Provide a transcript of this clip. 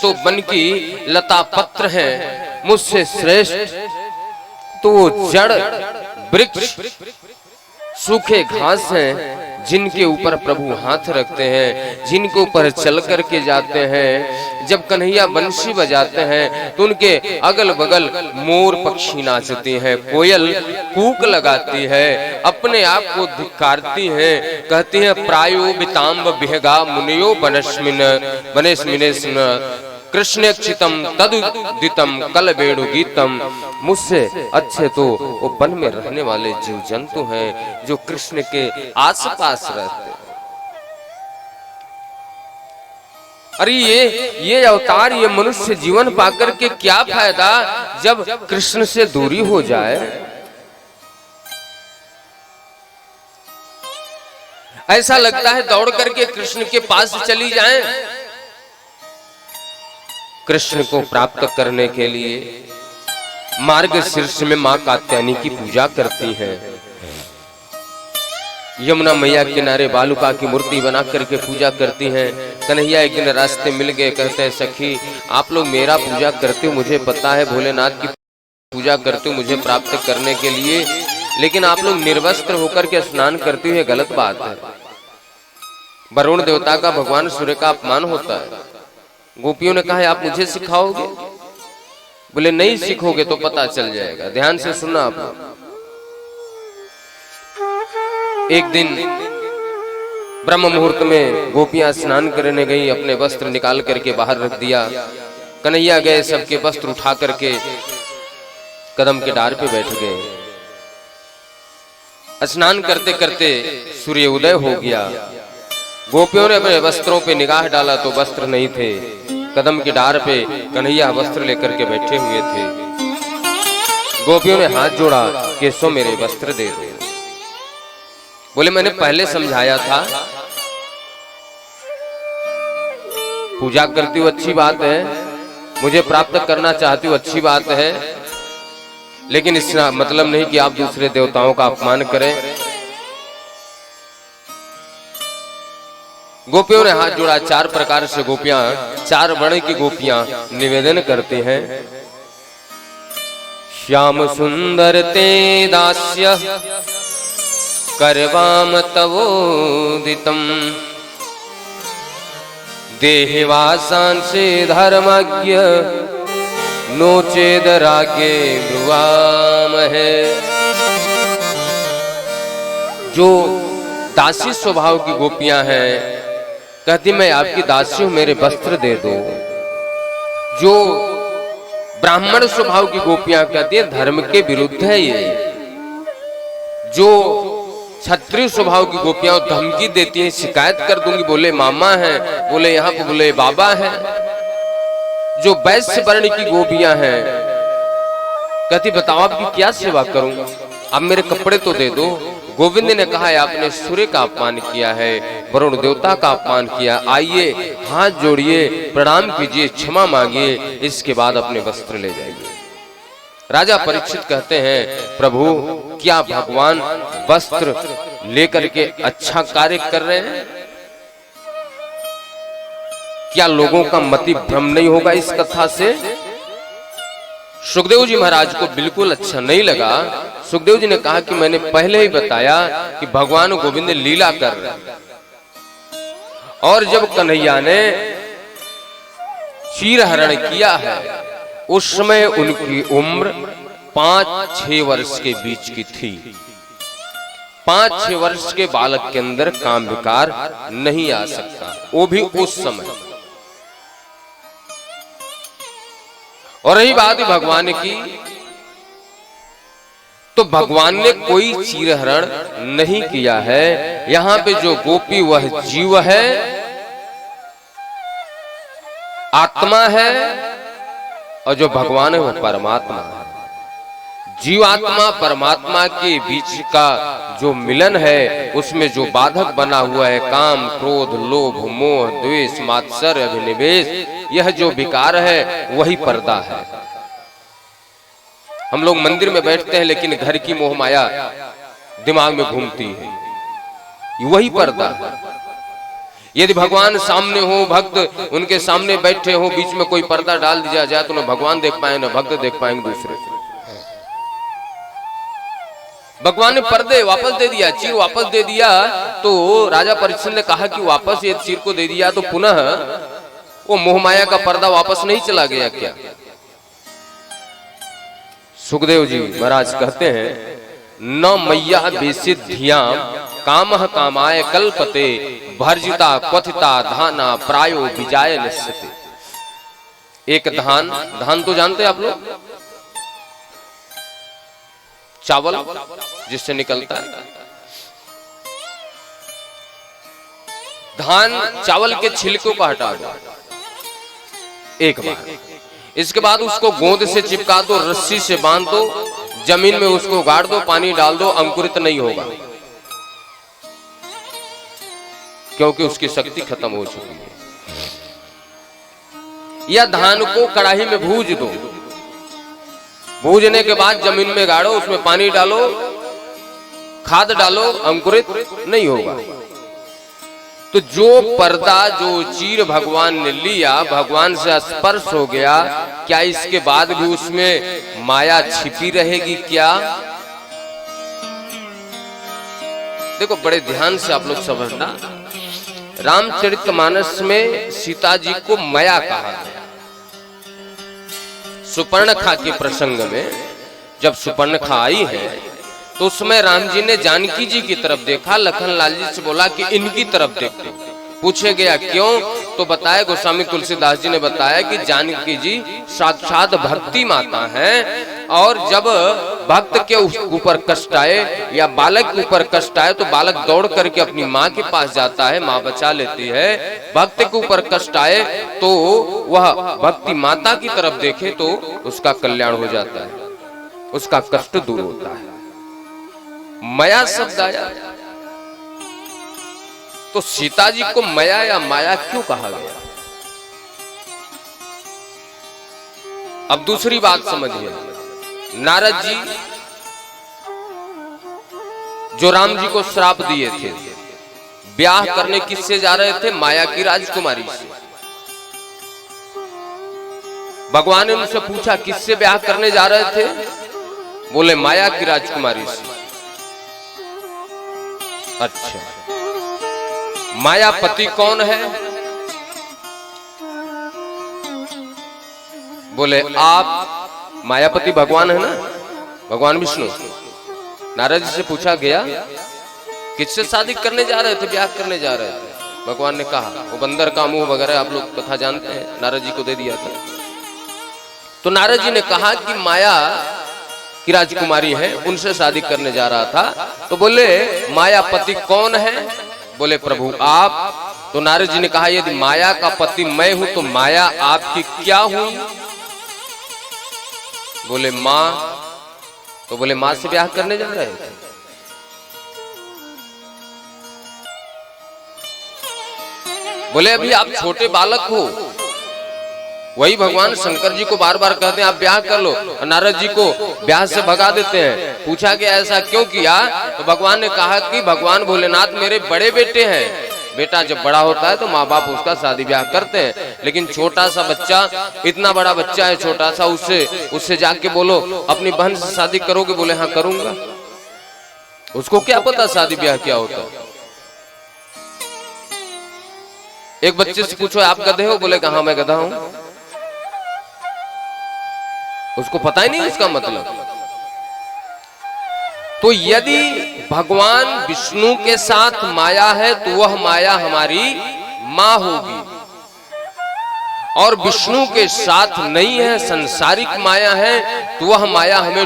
तो वन की लता पत्र है, मुझसे श्रेष्ठ तो वो जड़ वृक्ष सूखे घास हैं जिनके ऊपर प्रभु हाथ रखते हैं, जिनके ऊपर चल करके जाते हैं। जब कन्हैया बंशी बजाते हैं तो उनके अगल बगल मोर पक्षी नाचती हैं, कोयल कूक लगाती है, अपने आप को धिक्कारती हैं, कहती हैं प्रायो बिताम्ब बिहगा मुनियो वनेस्मिन कृष्णेक्षितम तदुदितम कल वेणु गीतम। मुझसे अच्छे तो वो वन में रहने वाले जीव जंतु हैं जो कृष्ण के आसपास रहते हैं। अरे ये अवतार, ये मनुष्य जीवन पाकर के क्या फायदा जब कृष्ण से दूरी हो जाए। ऐसा लगता है दौड़ करके कृष्ण के पास चली जाएं। कृष्ण को प्राप्त करने के लिए मार्ग शीर्ष में मां कात्यायनी की पूजा करती हैं। यमुना मैया किनारे बालुका की मूर्ति बना करके पूजा करती हैं। कन्हैया एक दिन रास्ते मिल गए, कहते हैं सखी आप लोग मेरा पूजा करते हो, मुझे पता है भोलेनाथ की पूजा करते हो मुझे प्राप्त करने के लिए, लेकिन आप लोग निर्वस्त्र होकर के स्नान करते हुए गलत बात है। वरुण देवता का भगवान सूर्य का अपमान होता है। गोपियों ने कहा आप मुझे सिखाओगे? बोले नहीं सीखोगे तो पता चल जाएगा, ध्यान से सुनना आप। एक दिन ब्रह्म मुहूर्त में गोपियां स्नान करने गई, अपने वस्त्र निकाल करके बाहर रख दिया। कन्हैया गए, सबके वस्त्र उठा करके कदम के डार पे बैठ गए। स्नान करते करते सूर्य उदय हो गया। गोपियों ने अपने वस्त्रों पे निगाह डाला तो वस्त्र नहीं थे। कदम की डार पे कन्हैया वस्त्र लेकर के बैठे हुए थे। गोपियों ने हाथ जोड़ा, केसो मेरे वस्त्र दे दो। बोले मैंने पहले समझाया था, पूजा करती हूँ अच्छी बात है, मुझे प्राप्त करना चाहती हूँ अच्छी बात है, लेकिन इसका मतलब नहीं कि आप दूसरे देवताओं का अपमान करें। गोपियों ने हाथ जोड़ा। चार प्रकार से गोपियां, चार वर्ण की गोपियां निवेदन करते हैं। श्याम सुंदर ते दास्य करवाम तवोदितम देहवासांसे धर्मज्ञ नोचेद रागे ब्रुवामहे। जो दासी स्वभाव की गोपियां हैं कहती मैं आपकी दासी हूं, मेरे वस्त्र दे दो। जो ब्राह्मण स्वभाव की गोपियां कहती है धर्म के विरुद्ध है ये। जो क्षत्रिय स्वभाव की गोपियां धमकी देती हैं शिकायत कर दूंगी, बोले मामा है, बोले यहाँ पे बोले बाबा है। जो वैश्य वर्ण की गोपियां हैं कहती बताओ आपकी क्या सेवा करूं, आप मेरे कपड़े तो दे दो। गोविंद ने कहा है आपने सूर्य का अपमान किया है, वरुण देवता का अपमान किया, आइए हाथ जोड़िए, प्रणाम कीजिए, क्षमा मांगिए, इसके बाद अपने वस्त्र ले जाइए। राजा परीक्षित कहते हैं प्रभु क्या भगवान वस्त्र लेकर के अच्छा कार्य कर रहे हैं? क्या लोगों का मति भ्रम नहीं होगा इस कथा से? सुखदेव जी महाराज को बिल्कुल अच्छा नहीं लगा। सुखदेव जी ने कहा कि मैंने पहले ही बताया कि भगवान गोविंद लीला कर रहे हैं। और जब कन्हैया ने चीरहरण किया है उस समय उनकी उम्र 5-6 वर्ष के बीच की थी। 5-6 वर्ष के बालक के अंदर काम विकार नहीं आ सकता, वो भी उस समय। और रही बात भगवान की, तो भगवान ने कोई चीरहरण नहीं किया है। यहां पे जो गोपी वह जीव है, आत्मा है, और जो भगवान है वह परमात्मा है। जीवात्मा परमात्मा के बीच का जो मिलन है उसमें जो बाधक बना हुआ है काम क्रोध लोभ मोह द्वेष मात्सर्य अभिनिवेश, यह जो विकार है वही पर्दा है। हम लोग मंदिर में बैठते हैं लेकिन घर की मोह माया दिमाग में घूमती है, वही पर्दा है। यदि भगवान सामने हो, भक्त उनके सामने बैठे हो, बीच में कोई पर्दा डाल दिया जाए तो न भगवान देख पाए न भक्त देख पाएंगे दूसरे। भगवान ने पर्दे वापस दे दिया, चीर वापस दे दिया। तो राजा परीक्षित ने कहा कि वापस ये चीर को दे दिया तो पुनः वो मोहमाया का पर्दा वापस नहीं चला गया क्या? सुखदेव जी महाराज कहते हैं, न मैया बेसिद्धियां कामह कामाय कल्पते भर्जिता क्वथिता धाना प्रायो विजाय निश्चिते। एक धान, धान तो जानते हैं आप लोग, चावल जिससे निकलता है। धान चावल के छिलकों को हटा दो एक बार, इसके बाद उसको गोंद से चिपका दो, रस्सी से बांध दो, जमीन में उसको गाड़ दो, पानी डाल दो, अंकुरित नहीं होगा क्योंकि उसकी शक्ति खत्म हो चुकी है। या धान को कढ़ाई में भूज दो, भूजने के बाद जमीन में गाड़ो, उसमें पानी डालो, खाद डालो, अंकुरित नहीं होगा। तो जो पर्दा, जो चीर भगवान ने लिया, भगवान से स्पर्श हो गया, क्या इसके बाद भी उसमें माया छिपी रहेगी क्या? देखो बड़े ध्यान से आप लोग समझना, रामचरितमानस में सीता जी को माया कहा गया। सुपर्णखा के प्रसंग में जब सुपर्णखा आई है तो उसमें राम जी ने जानकी जी की तरफ देखा, लखन लाल जी से बोला कि इनकी तरफ देखो। पूछे गया क्यों, तो बताया, गोस्वामी तुलसीदास जी ने बताया कि जानकी जी साक्षात भक्ति माता हैं, और जब भक्त के ऊपर कष्ट आए या बालक के ऊपर कष्ट आए तो बालक दौड़ करके अपनी माँ के पास जाता है, माँ बचा लेती है। भक्त के ऊपर कष्ट आए तो वह भक्ति माता की तरफ देखे तो उसका कल्याण हो जाता है, उसका कष्ट दूर होता है। माया शब्द आया तो सीता जी को माया या माया क्यों कहा गया? अब दूसरी बात समझिए, नारद जी जो राम जी को श्राप दिए थे, ब्याह करने किससे जा रहे थे? माया की राजकुमारी से। भगवान ने उनसे पूछा किससे ब्याह करने जा रहे थे? बोले माया की राजकुमारी से। अच्छा, मायापति कौन है? बोले आप मायापति भगवान है ना, भगवान विष्णु। नारद जी से पूछा गया किससे शादी करने जा रहे थे, ब्याह करने जा रहे थे? भगवान ने कहा, वो बंदर का मुंह वगैरह आप लोग कथा जानते हैं, नारद जी को दे दिया था। तो नारद जी ने कहा कि माया की राजकुमारी है, उनसे शादी करने जा रहा था। तो बोले मायापति कौन है? बोले प्रभु आप। तो नारद जी ने कहा यदि माया का पति मैं हूं तो माया आपकी क्या हुई? बोले मां। तो बोले मां से ब्याह करने जा रहे थे। बोले अभी आप छोटे बालक हो। वही भगवान शंकर जी को बार बार कहते हैं आप ब्याह कर लो, नारद जी को ब्याह से भगा देते हैं। पूछा कि ऐसा क्यों किया? तो भगवान ने कहा कि भगवान भोलेनाथ मेरे बड़े बेटे हैं। बेटा जब बड़ा होता है तो माँ बाप उसका शादी ब्याह करते हैं, लेकिन छोटा सा बच्चा, इतना बड़ा बच्चा है छोटा सा, उससे जाके बोलो अपनी बहन से शादी करोगे? बोले हाँ करूंगा। उसको क्या पता शादी ब्याह क्या होता है? एक बच्चे से पूछो आप गधे हो? बोले हाँ मैं गधा हूं। उसको पता ही नहीं इसका मतलब। तो यदि भगवान विष्णु के साथ माया है तो वह माया हमारी मां होगी, और विष्णु के साथ नहीं है, संसारिक माया है, तो वह माया हमें